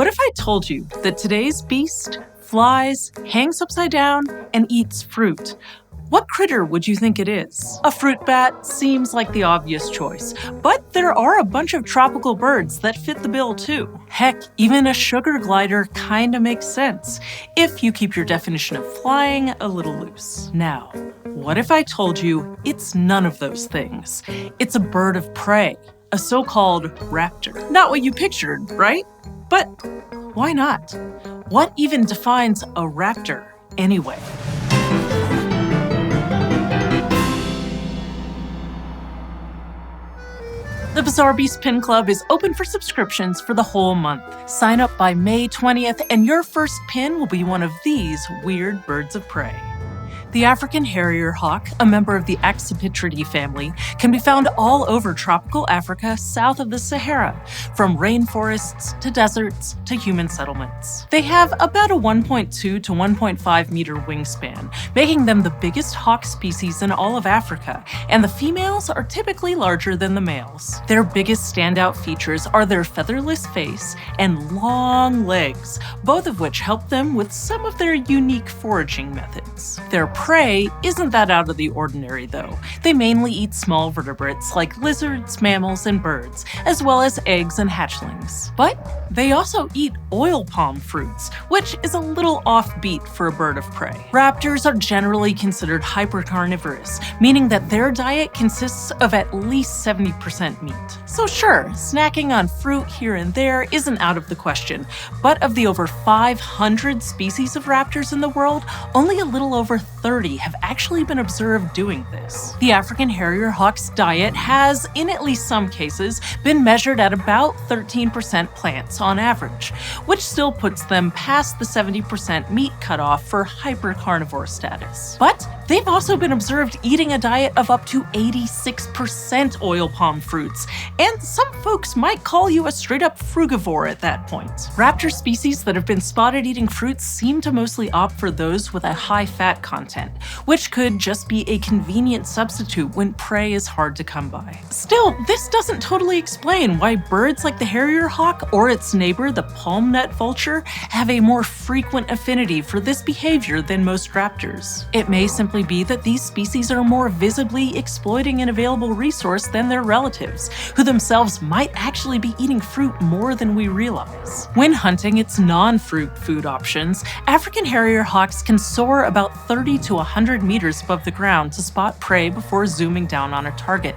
What if I told you that today's beast flies, hangs upside down, and eats fruit? What critter would you think it is? A fruit bat seems like the obvious choice, but there are a bunch of tropical birds that fit the bill too. Heck, even a sugar glider kinda makes sense, if you keep your definition of flying a little loose. Now, what if I told you it's none of those things? It's a bird of prey, a so-called raptor. Not what you pictured, right? But why not? What even defines a raptor anyway? The Bizarre Beast Pin Club is open for subscriptions for the whole month. Sign up by May 20th and your first pin will be one of these weird birds of prey. The African harrier-hawk, a member of the Accipitridae family, can be found all over tropical Africa south of the Sahara, from rainforests to deserts to human settlements. They have about a 1.2 to 1.5 meter wingspan, making them the biggest hawk species in all of Africa, and the females are typically larger than the males. Their biggest standout features are their featherless face and long legs, both of which help them with some of their unique foraging methods. Their prey isn't that out of the ordinary, though. They mainly eat small vertebrates like lizards, mammals, and birds, as well as eggs and hatchlings. But they also eat oil palm fruits, which is a little offbeat for a bird of prey. Raptors are generally considered hypercarnivorous, meaning that their diet consists of at least 70% meat. So sure, snacking on fruit here and there isn't out of the question, but of the over 500 species of raptors in the world, only a little over 30 have actually been observed doing this. The African harrier-hawk's diet has, in at least some cases, been measured at about 13% plants on average, which still puts them past the 70% meat cutoff for hypercarnivore status. But they've also been observed eating a diet of up to 86% oil palm fruits, and some folks might call you a straight-up frugivore at that point. Raptor species that have been spotted eating fruits seem to mostly opt for those with a high fat content, which could just be a convenient substitute when prey is hard to come by. Still, this doesn't totally explain why birds like the harrier-hawk or its neighbor, the palm nut vulture, have a more frequent affinity for this behavior than most raptors. It may simply be that these species are more visibly exploiting an available resource than their relatives, who themselves might actually be eating fruit more than we realize. When hunting its non-fruit food options, African harrier-hawks can soar about 30 to 100 meters above the ground to spot prey before zooming down on a target.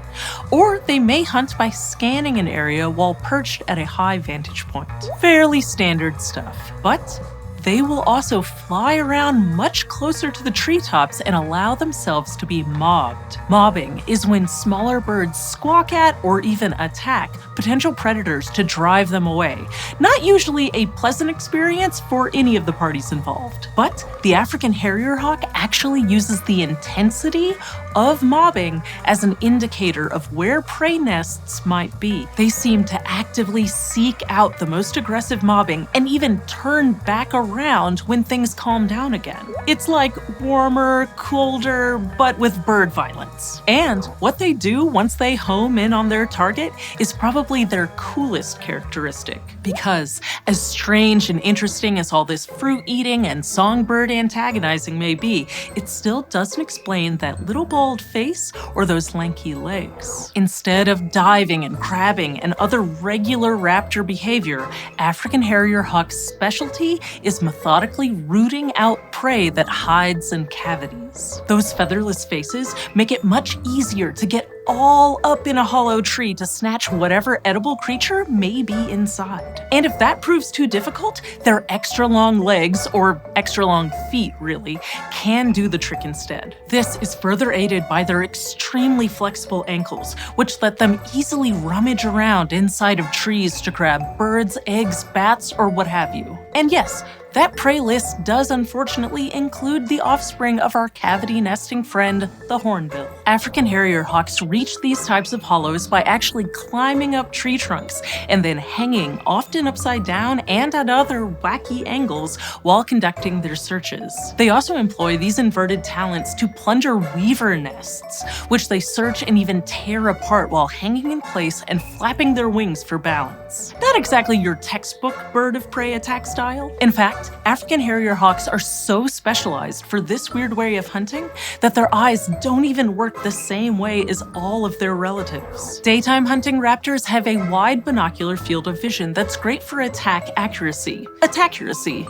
Or they may hunt by scanning an area while perched at a high vantage point. Fairly standard stuff, but they will also fly around much closer to the treetops and allow themselves to be mobbed. Mobbing is when smaller birds squawk at or even attack potential predators to drive them away. Not usually a pleasant experience for any of the parties involved. But the African harrier-hawk actually uses the intensity of mobbing as an indicator of where prey nests might be. They seem to actively seek out the most aggressive mobbing and even turn back around when things calm down again. It's like warmer, colder, but with bird violence. And what they do once they home in on their target is probably their coolest characteristic. Because as strange and interesting as all this fruit eating and songbird antagonizing may be, it still doesn't explain that little bald face or those lanky legs. Instead of diving and crabbing and other regular raptor behavior, African harrier-hawk's specialty is methodically rooting out prey that hides in cavities. Those featherless faces make it much easier to get all up in a hollow tree to snatch whatever edible creature may be inside. And if that proves too difficult, their extra long legs, or extra long feet really, can do the trick instead. This is further aided by their extremely flexible ankles, which let them easily rummage around inside of trees to grab birds, eggs, bats, or what have you. And yes, that prey list does unfortunately include the offspring of our cavity nesting friend, the hornbill. African harrier-hawks reach these types of hollows by actually climbing up tree trunks and then hanging, often upside down and at other wacky angles, while conducting their searches. They also employ these inverted talons to plunder weaver nests, which they search and even tear apart while hanging in place and flapping their wings for balance. Not exactly your textbook bird of prey attack style. In fact, African harrier-hawks are so specialized for this weird way of hunting that their eyes don't even work the same way as all of their relatives. Daytime hunting raptors have a wide binocular field of vision that's great for attack accuracy,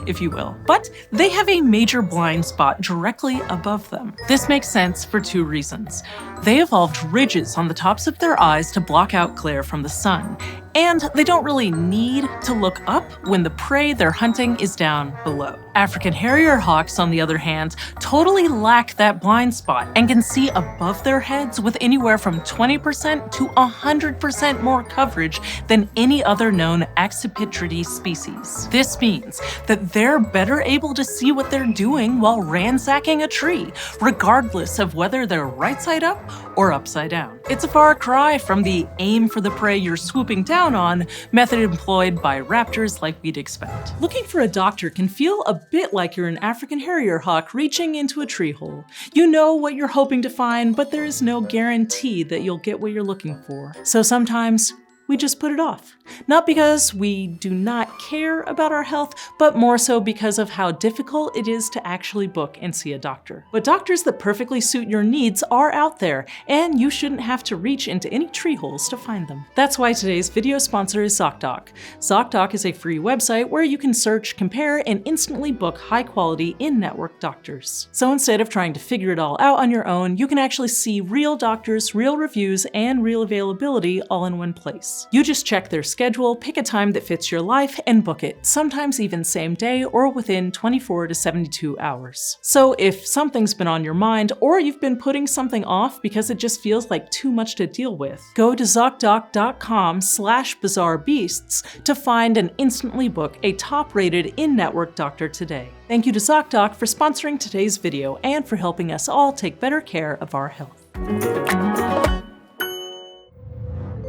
if you will, but they have a major blind spot directly above them. This makes sense for two reasons. They evolved ridges on the tops of their eyes to block out glare from the sun, and they don't really need to look up when the prey they're hunting is down below. African harrier-hawks, on the other hand, totally lack that blind spot and can see above their heads with anywhere from 20% to 100% more coverage than any other known accipitridae species. This means that they're better able to see what they're doing while ransacking a tree, regardless of whether they're right side up or upside down. It's a far cry from the aim for the prey you're swooping down on method employed by raptors like we'd expect. Looking for a doctor can feel a bit like you're an African harrier-hawk reaching into a tree hole. You know what you're hoping to find, but there is no guarantee that you'll get what you're looking for. So sometimes we just put it off. Not because we do not care about our health, but more so because of how difficult it is to actually book and see a doctor. But doctors that perfectly suit your needs are out there, and you shouldn't have to reach into any tree holes to find them. That's why today's video sponsor is ZocDoc. ZocDoc is a free website where you can search, compare, and instantly book high-quality in-network doctors. So instead of trying to figure it all out on your own, you can actually see real doctors, real reviews, and real availability all in one place. You just check their schedule, pick a time that fits your life, and book it, sometimes even same day or within 24 to 72 hours. So if something's been on your mind, or you've been putting something off because it just feels like too much to deal with, go to ZocDoc.com/bizarrebeasts to find and instantly book a top-rated in-network doctor today. Thank you to ZocDoc for sponsoring today's video and for helping us all take better care of our health.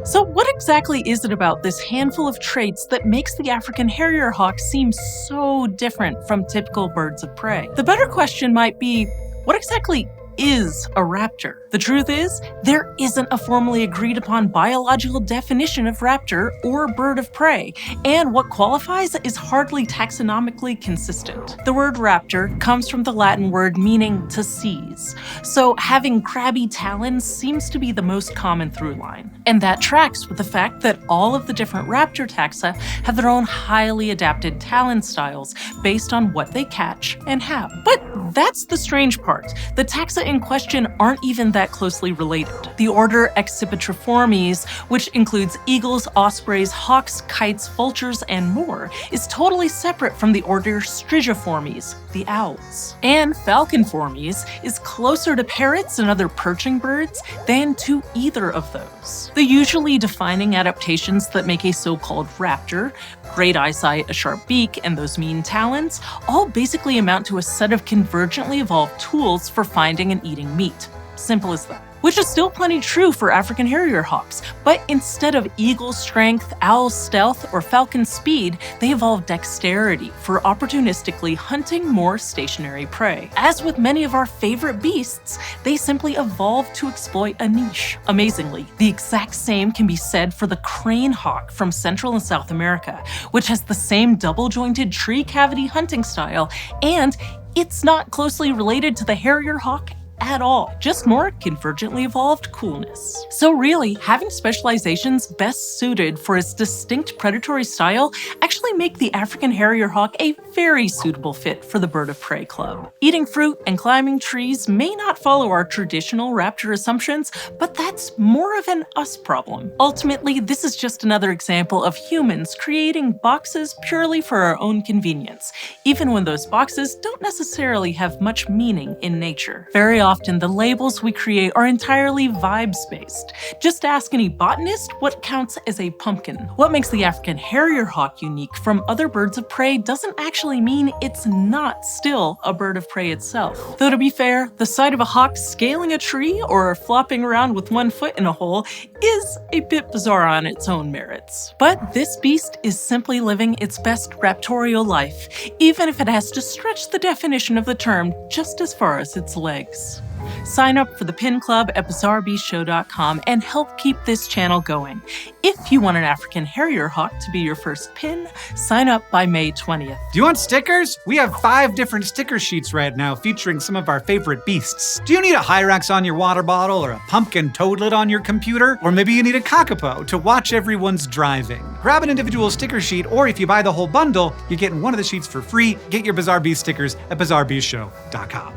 So what exactly is it about this handful of traits that makes the African harrier-hawk seem so different from typical birds of prey? The better question might be, what exactly is a raptor? The truth is, there isn't a formally agreed upon biological definition of raptor or bird of prey, and what qualifies is hardly taxonomically consistent. The word raptor comes from the Latin word meaning to seize, so having crabby talons seems to be the most common through line. And that tracks with the fact that all of the different raptor taxa have their own highly adapted talon styles based on what they catch and how. But that's the strange part. The taxa in question aren't even that closely related. The order Accipitriformes, which includes eagles, ospreys, hawks, kites, vultures, and more, is totally separate from the order Strigiformes, the owls. And Falconformes is closer to parrots and other perching birds than to either of those. The usually defining adaptations that make a so-called raptor, great eyesight, a sharp beak, and those mean talons, all basically amount to a set of convergently evolved tools for finding and eating meat. Simple as that. Which is still plenty true for African harrier-hawks, but instead of eagle strength, owl stealth, or falcon speed, they evolved dexterity for opportunistically hunting more stationary prey. As with many of our favorite beasts, they simply evolved to exploit a niche. Amazingly, the exact same can be said for the crane hawk from Central and South America, which has the same double-jointed tree cavity hunting style, and it's not closely related to the harrier-hawk at all, just more convergently evolved coolness. So really, having specializations best suited for its distinct predatory style actually make the African harrier-hawk a very suitable fit for the bird of prey club. Eating fruit and climbing trees may not follow our traditional raptor assumptions, but that's more of an us problem. Ultimately, this is just another example of humans creating boxes purely for our own convenience, even when those boxes don't necessarily have much meaning in nature. Very often the labels we create are entirely vibes-based. Just ask any botanist what counts as a pumpkin. What makes the African harrier-hawk unique from other birds of prey doesn't actually mean it's not still a bird of prey itself. Though to be fair, the sight of a hawk scaling a tree or flopping around with one foot in a hole is a bit bizarre on its own merits. But this beast is simply living its best raptorial life, even if it has to stretch the definition of the term just as far as its legs. Sign up for the Pin Club at bizarrebeastshow.com and help keep this channel going. If you want an African harrier-hawk to be your first pin, sign up by May 20th. Do you want stickers? We have 5 different sticker sheets right now featuring some of our favorite beasts. Do you need a Hyrax on your water bottle or a pumpkin toadlet on your computer? Or maybe you need a kakapo to watch everyone's driving. Grab an individual sticker sheet, or if you buy the whole bundle, you're getting one of the sheets for free. Get your Bizarre Beast stickers at bizarrebeastshow.com.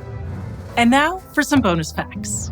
And now for some bonus facts.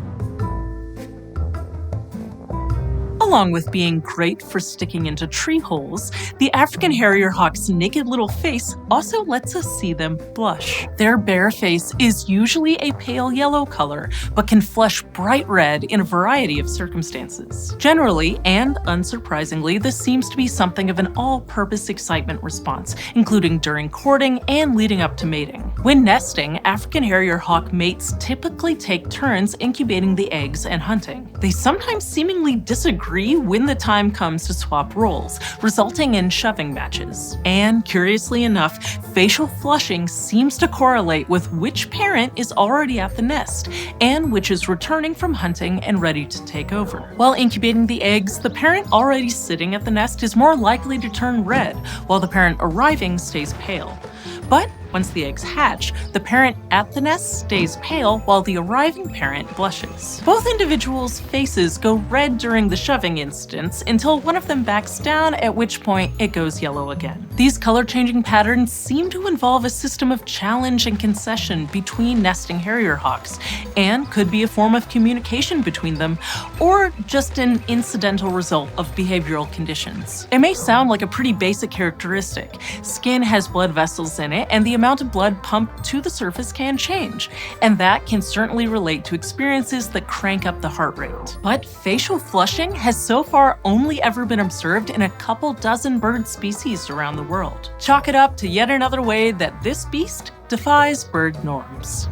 Along with being great for sticking into tree holes, the African harrier-hawk's naked little face also lets us see them blush. Their bare face is usually a pale yellow color, but can flush bright red in a variety of circumstances. Generally, and unsurprisingly, this seems to be something of an all-purpose excitement response, including during courting and leading up to mating. When nesting, African harrier-hawk mates typically take turns incubating the eggs and hunting. They sometimes seemingly disagree when the time comes to swap roles, resulting in shoving matches. And curiously enough, facial flushing seems to correlate with which parent is already at the nest and which is returning from hunting and ready to take over. While incubating the eggs, the parent already sitting at the nest is more likely to turn red, while the parent arriving stays pale. But once the eggs hatch, the parent at the nest stays pale while the arriving parent blushes. Both individuals' faces go red during the shoving instance until one of them backs down, at which point it goes yellow again. These color-changing patterns seem to involve a system of challenge and concession between nesting harrier-hawks, and could be a form of communication between them, or just an incidental result of behavioral conditions. It may sound like a pretty basic characteristic. Skin has blood vessels in it, and the amount of blood pumped to the surface can change, and that can certainly relate to experiences that crank up the heart rate. But facial flushing has so far only ever been observed in a couple dozen bird species around the world. Chalk it up to yet another way that this beast defies bird norms.